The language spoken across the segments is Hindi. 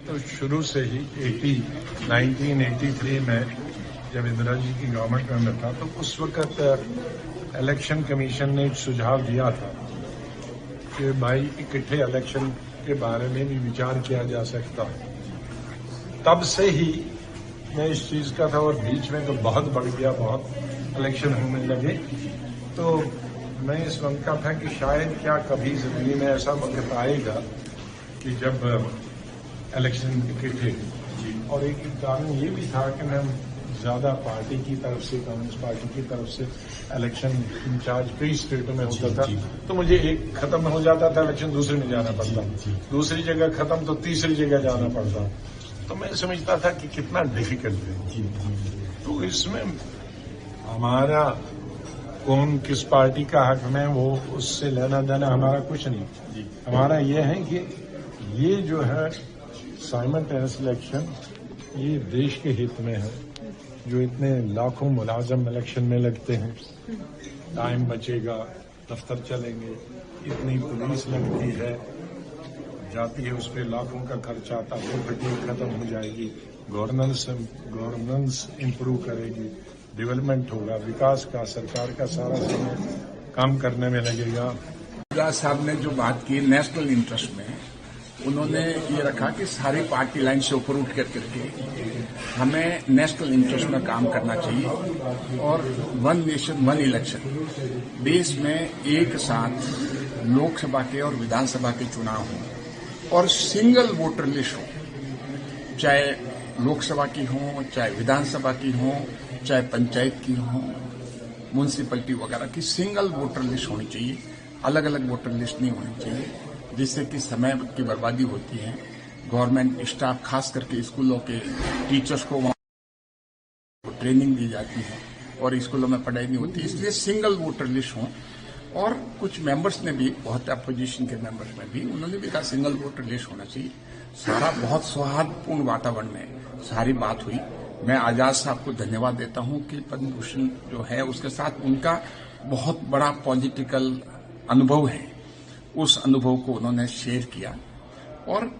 तो शुरू से ही 1983 में जब इंदिरा जी की गवर्नमेंट में था तो उस वक्त इलेक्शन कमीशन ने एक सुझाव दिया था कि भाई इकट्ठे इलेक्शन के बारे में भी विचार किया जा सकता। तब से ही मैं इस चीज का था और बीच में तो बहुत बढ़ गया, बहुत इलेक्शन होने लगे। तो मैं इस वक्त का था कि शायद क्या कभी जिंदगी में ऐसा वक्त आएगा कि जब इलेक्शन इकट्ठे, और एक कारण ये भी था कि मैं ज्यादा पार्टी की तरफ से, कांग्रेस पार्टी की तरफ से इलेक्शन इंचार्ज कई स्टेटों में होता था, तो मुझे एक खत्म हो जाता था इलेक्शन, दूसरे में जाना पड़ता, दूसरी जगह खत्म तो तीसरी जगह जाना पड़ता। तो मैं समझता था कि कितना डिफिकल्ट है। तो इसमें हमारा कौन किस पार्टी का हक में, वो उससे लेना देना हमारा कुछ नहीं। हमारा ये है कि ये जो है साइमल्टेनियस इलेक्शन, ये देश के हित में है। जो इतने लाखों मुलाजम इलेक्शन में लगते हैं, टाइम बचेगा, दफ्तर चलेंगे, इतनी पुलिस लगती है, जाती है, उस पर लाखों का खर्चा आता है, फटीक खत्म हो जाएगी, गवर्नेंस इंप्रूव करेगी, डेवलपमेंट होगा, विकास का, सरकार का सारा समय काम करने में लगेगा। साहब ने जो बात की नेशनल इंटरेस्ट में, उन्होंने ये रखा कि सारी पार्टी लाइन से ऊपर उठ करके हमें नेशनल इंटरेस्ट में काम करना चाहिए और वन नेशन वन इलेक्शन, देश में एक साथ लोकसभा के और विधानसभा के चुनाव हों और सिंगल वोटर लिस्ट हो, चाहे लोकसभा की हो, चाहे विधानसभा की हो, चाहे पंचायत की हो, म्युनिसिपैलिटी वगैरह की सिंगल वोटर लिस्ट होनी चाहिए, अलग अलग वोटर लिस्ट नहीं होनी चाहिए, जिससे कि समय की बर्बादी होती है। गवर्नमेंट स्टाफ, खास करके स्कूलों के टीचर्स को वहां ट्रेनिंग दी जाती है और स्कूलों में पढ़ाई नहीं होती, इसलिए सिंगल वोटर लिस्ट हो। और कुछ मेंबर्स ने भी, बहुत अपोजिशन के मेंबर्स में भी, उन्होंने भी कहा सिंगल वोटर लिस्ट होना चाहिए। सारा बहुत सौहार्दपूर्ण वातावरण में सारी बात हुई। मैं आजाद साहब को धन्यवाद देता हूं कि पद्म भूषण जो है उसके साथ उनका बहुत बड़ा पॉलिटिकल अनुभव है, उस अनुभव को उन्होंने शेयर किया। और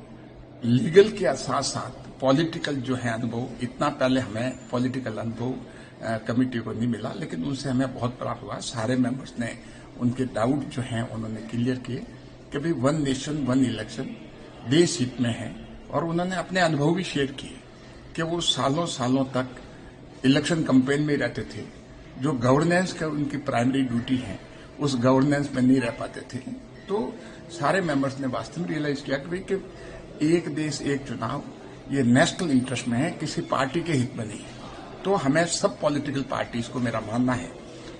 लीगल के साथ साथ पॉलिटिकल जो है अनुभव, इतना पहले हमें पॉलिटिकल अनुभव कमेटी को नहीं मिला, लेकिन उनसे हमें बहुत प्राप्त हुआ। सारे मेंबर्स ने उनके डाउट जो हैं उन्होंने क्लियर किए कि भाई वन नेशन वन इलेक्शन देश हित में है। और उन्होंने अपने अनुभव भी शेयर किए कि वो सालों सालों तक इलेक्शन कैंपेन में रहते थे, जो गवर्नेंस का उनकी प्राइमरी ड्यूटी है उस गवर्नेंस में नहीं रह पाते थे। तो सारे मेंबर्स ने वास्तव में रियलाइज किया कि भाई कि एक देश एक चुनाव, ये नेशनल इंटरेस्ट में है, किसी पार्टी के हित में नहीं है। तो हमें सब पॉलिटिकल पार्टीज को, मेरा मानना है,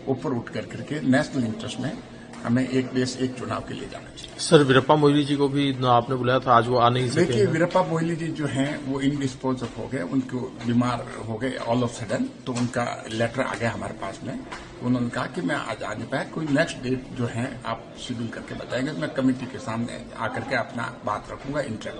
ऊपर उठ करके नेशनल इंटरेस्ट में हमें एक देश एक चुनाव के लिए जाना चाहिए। सर, वीरप्पा मोइली जी को भी आपने बुलाया था, आज वो आ नहीं सके। देखिए, वीरप्पा मोइली जी जो हैं वो इनडिस्पोज हो गए, उनको बीमार हो गए ऑल ऑफ सडन, तो उनका लेटर आ गया हमारे पास में। उन्होंने कहा कि मैं आज आ नहीं पाया, कोई नेक्स्ट डेट जो है आप शेड्यूल करके बताएंगे, तो मैं कमेटी के सामने आकर के अपना बात रखूंगा, इंटरेक्ट